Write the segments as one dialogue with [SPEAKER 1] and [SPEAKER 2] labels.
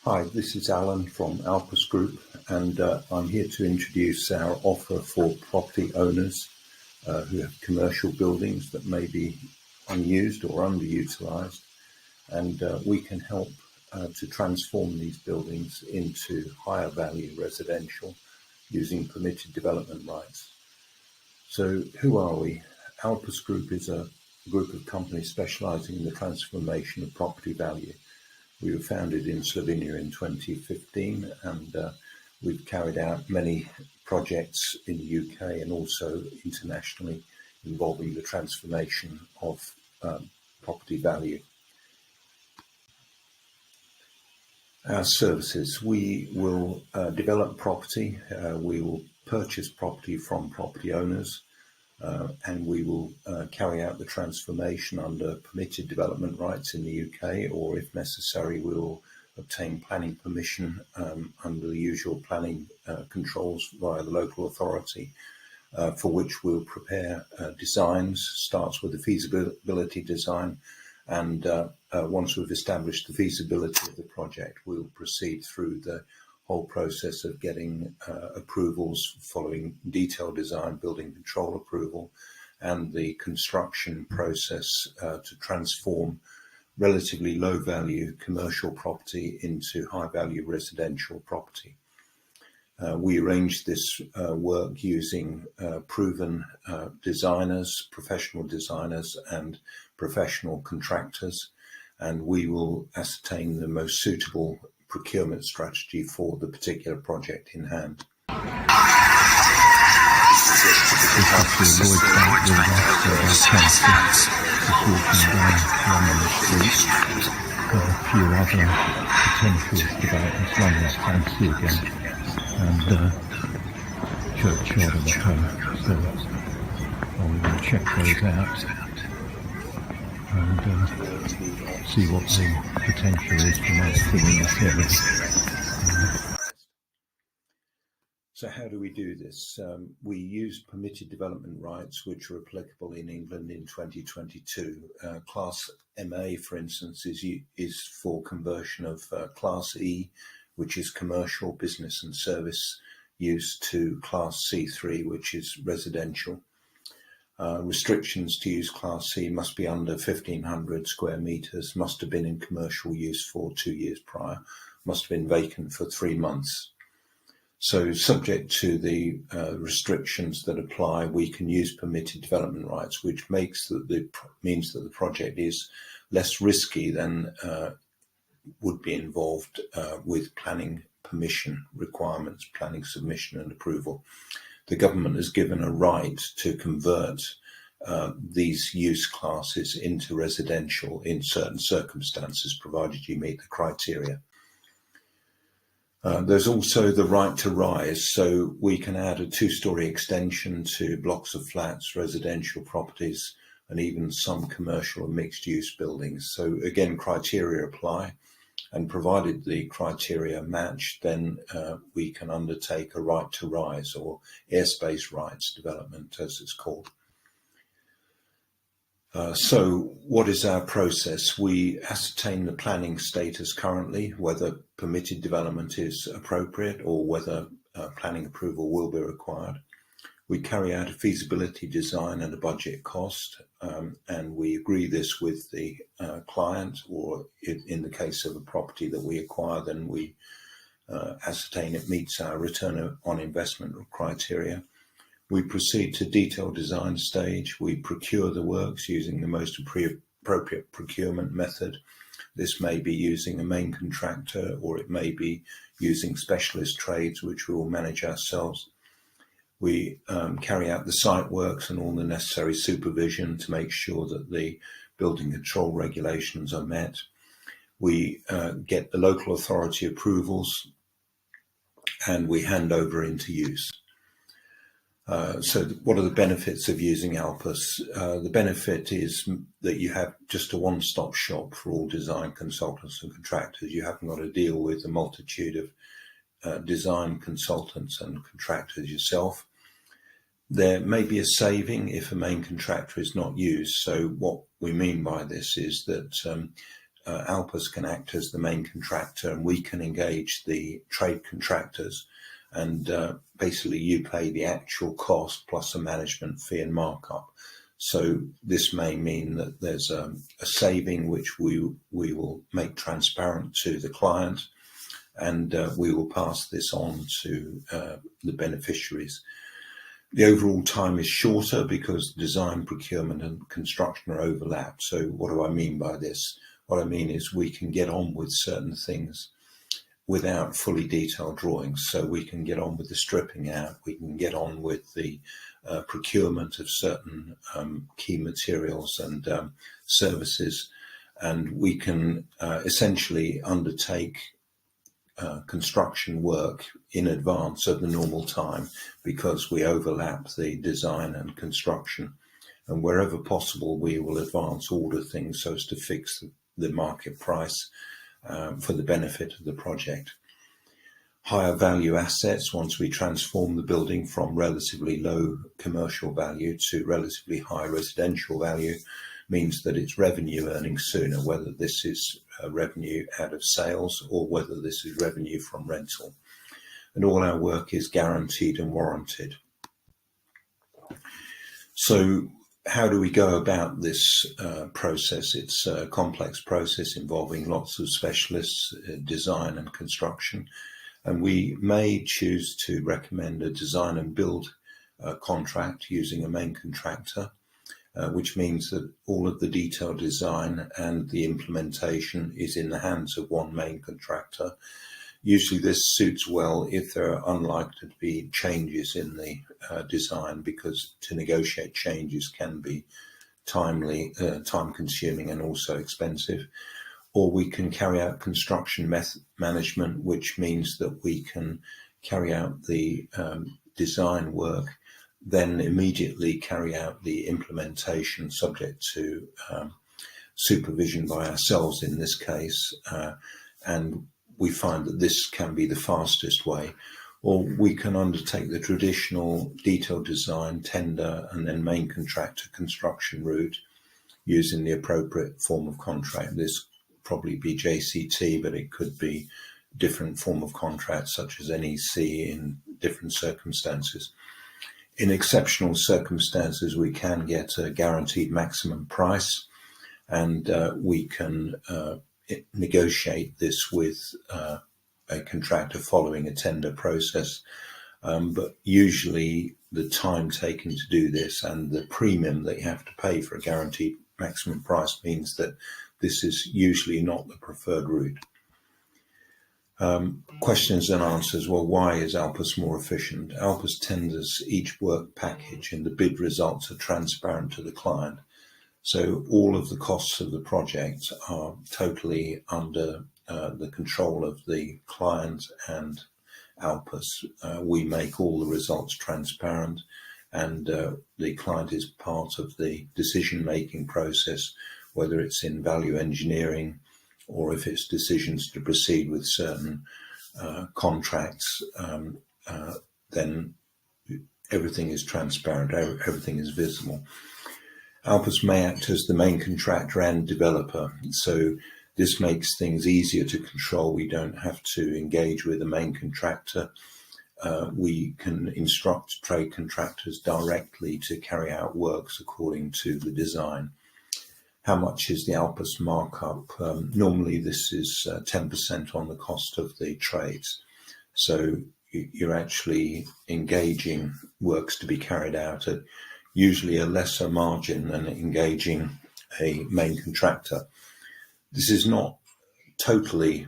[SPEAKER 1] Hi, this is Alan from Alpus Group, and I'm here to introduce our offer for property owners who have commercial buildings that may be unused or underutilized, and we can help to transform these buildings into higher value residential using permitted development rights. So who are we? Alpus Group is a group of companies specializing in the transformation of property value. We were founded in Slovenia in 2015, and we've carried out many projects in the UK and also internationally involving the transformation of property value. Our services: we will develop property, we will purchase property from property owners, and we will carry out the transformation under permitted development rights in the UK, or if necessary, we will obtain planning permission under the usual planning controls via the local authority, for which we'll prepare designs. Starts with the feasibility design, and once we've established the feasibility of the project, we'll proceed through the whole process of getting approvals following detailed design, building control approval, and the construction process to transform relatively low value commercial property into high value residential property. We arrange this work using proven designers, professional designers and professional contractors, and we will ascertain the most suitable procurement strategy for the particular project in hand.
[SPEAKER 2] A few other potential developments, one is Fancy again, and Churchyard of the Home, so I will check those out and see what the potential is for us in this area.
[SPEAKER 1] So how do we do this? We use permitted development rights which are applicable in England in 2022. Class MA, for instance, is for conversion of Class E, which is commercial, business and service use, to Class C3, which is residential. Restrictions to use Class C must be under 1,500 square metres, must have been in commercial use for 2 years prior, must have been vacant for 3 months. So subject to the restrictions that apply, we can use permitted development rights, which means that the project is less risky than would be involved with planning permission requirements, planning submission and approval. The government has given a right to convert these use classes into residential in certain circumstances, provided you meet the criteria. There's also the right to rise, so we can add a 2-storey extension to blocks of flats, residential properties, and even some commercial and mixed-use buildings. So again, criteria apply, and provided the criteria match, then we can undertake a right to rise, or airspace rights development, as it's called. So what is our process? We ascertain the planning status currently, whether permitted development is appropriate or whether planning approval will be required. We carry out a feasibility design and a budget cost, and we agree this with the client, or in the case of a property that we acquire, then we ascertain it meets our return on investment criteria. We proceed to detailed design stage. We procure the works using the most appropriate procurement method. This may be using a main contractor, or it may be using specialist trades, which we will manage ourselves. We carry out the site works and all the necessary supervision to make sure that the building control regulations are met. We get the local authority approvals, and we hand over into use. So what are the benefits of using Alpus? The benefit is that you have just a one-stop shop for all design consultants and contractors. You haven't got to deal with a multitude of design consultants and contractors yourself. There may be a saving if a main contractor is not used. So what we mean by this is that Alpus can act as the main contractor, and we can engage the trade contractors, and basically you pay the actual cost plus a management fee and markup. So this may mean that there's a saving which we will make transparent to the client, and we will pass this on to the beneficiaries. The overall time is shorter because design, procurement and construction are overlapped. So what do I mean by this? What I mean is we can get on with certain things without fully detailed drawings. So we can get on with the stripping out, we can get on with the procurement of certain key materials and services, and we can essentially undertake construction work in advance of the normal time because we overlap the design and construction, and wherever possible we will advance order things so as to fix the market price for the benefit of the project. Higher value assets, once we transform the building from relatively low commercial value to relatively high residential value, means that it's revenue earning sooner, whether this is revenue out of sales or whether this is revenue from rental. And all our work is guaranteed and warranted. So how do we go about this process? It's a complex process involving lots of specialists, design and construction. And we may choose to recommend a design and build contract using a main contractor, which means that all of the detailed design and the implementation is in the hands of one main contractor. Usually this suits well if there are unlikely to be changes in the design, because to negotiate changes can be time consuming and also expensive. Or we can carry out construction management, which means that we can carry out the design work, then immediately carry out the implementation subject to supervision by ourselves in this case, and we find that this can be the fastest way. Or we can undertake the traditional detailed design, tender and then main contractor construction route using the appropriate form of contract. This probably be JCT, but it could be different form of contract such as NEC in different circumstances. In exceptional circumstances, we can get a guaranteed maximum price, and we can negotiate this with a contractor following a tender process. But usually the time taken to do this and the premium that you have to pay for a guaranteed maximum price means that this is usually not the preferred route. Questions and answers. Well, why is Alpus more efficient? Alpus tenders each work package and the bid results are transparent to the client. So all of the costs of the project are totally under the control of the client and Alpus. We make all the results transparent, and the client is part of the decision-making process, whether it's in value engineering or if it's decisions to proceed with certain contracts, then everything is transparent, everything is visible. Alpus may act as the main contractor and developer, so this makes things easier to control. We don't have to engage with the main contractor. We can instruct trade contractors directly to carry out works according to the design. How much is the Alpus markup? Normally this is 10% on the cost of the trades. So you're actually engaging works to be carried out at usually a lesser margin than engaging a main contractor. This is not totally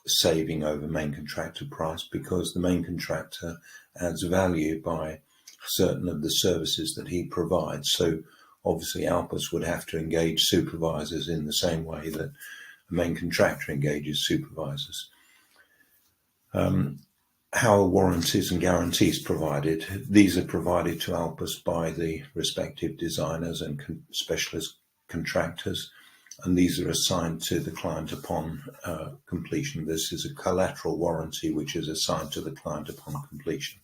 [SPEAKER 1] saving over main contractor price, because the main contractor adds value by certain of the services that he provides. So obviously Alpus would have to engage supervisors in the same way that a main contractor engages supervisors. How are warranties and guarantees provided? These are provided to Alpus by the respective designers and specialist contractors, and these are assigned to the client upon completion. This is a collateral warranty which is assigned to the client upon completion.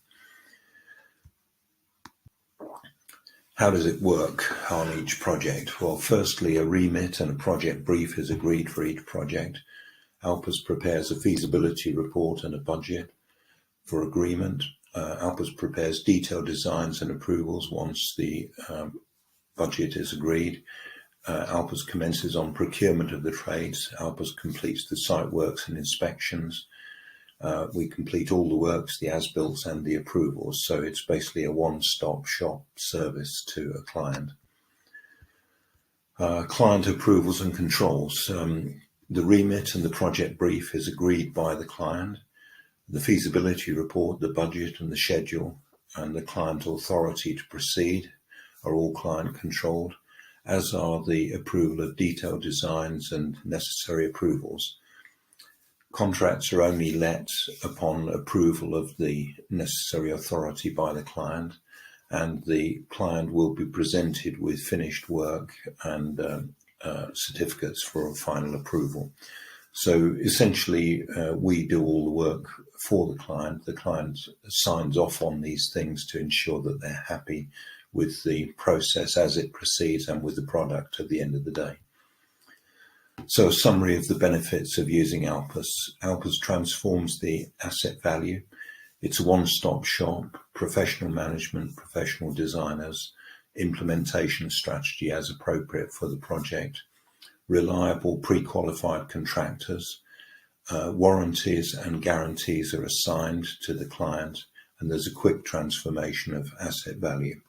[SPEAKER 1] How does it work on each project? Well, firstly, a remit and a project brief is agreed for each project. Alpus prepares a feasibility report and a budget for agreement. Alpus prepares detailed designs and approvals once the budget is agreed. Alpus commences on procurement of the trades. Alpus completes the site works and inspections. We complete all the works, the as-builts and the approvals. So it's basically a one-stop shop service to a client. Client approvals and controls. The remit and the project brief is agreed by the client. The feasibility report, the budget and the schedule, and the client authority to proceed are all client controlled, as are the approval of detailed designs and necessary approvals. Contracts are only let upon approval of the necessary authority by the client, and the client will be presented with finished work and certificates for final approval. So essentially, we do all the work for the client. The client signs off on these things to ensure that they're happy with the process as it proceeds and with the product at the end of the day. So a summary of the benefits of using Alpus. Alpus transforms the asset value. It's a one-stop shop, professional management, professional designers, implementation strategy as appropriate for the project, reliable pre-qualified contractors, warranties and guarantees are assigned to the client, and there's a quick transformation of asset value.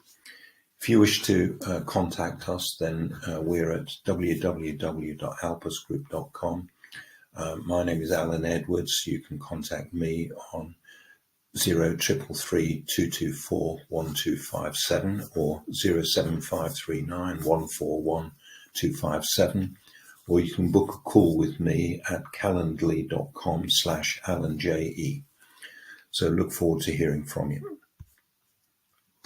[SPEAKER 1] If you wish to contact us, then we're at www.alpusgroup.com. My name is Alan Edwards. You can contact me on 0333 224 1257 or 07539 141 257, or you can book a call with me at calendly.com/AlanJE. So look forward to hearing from you.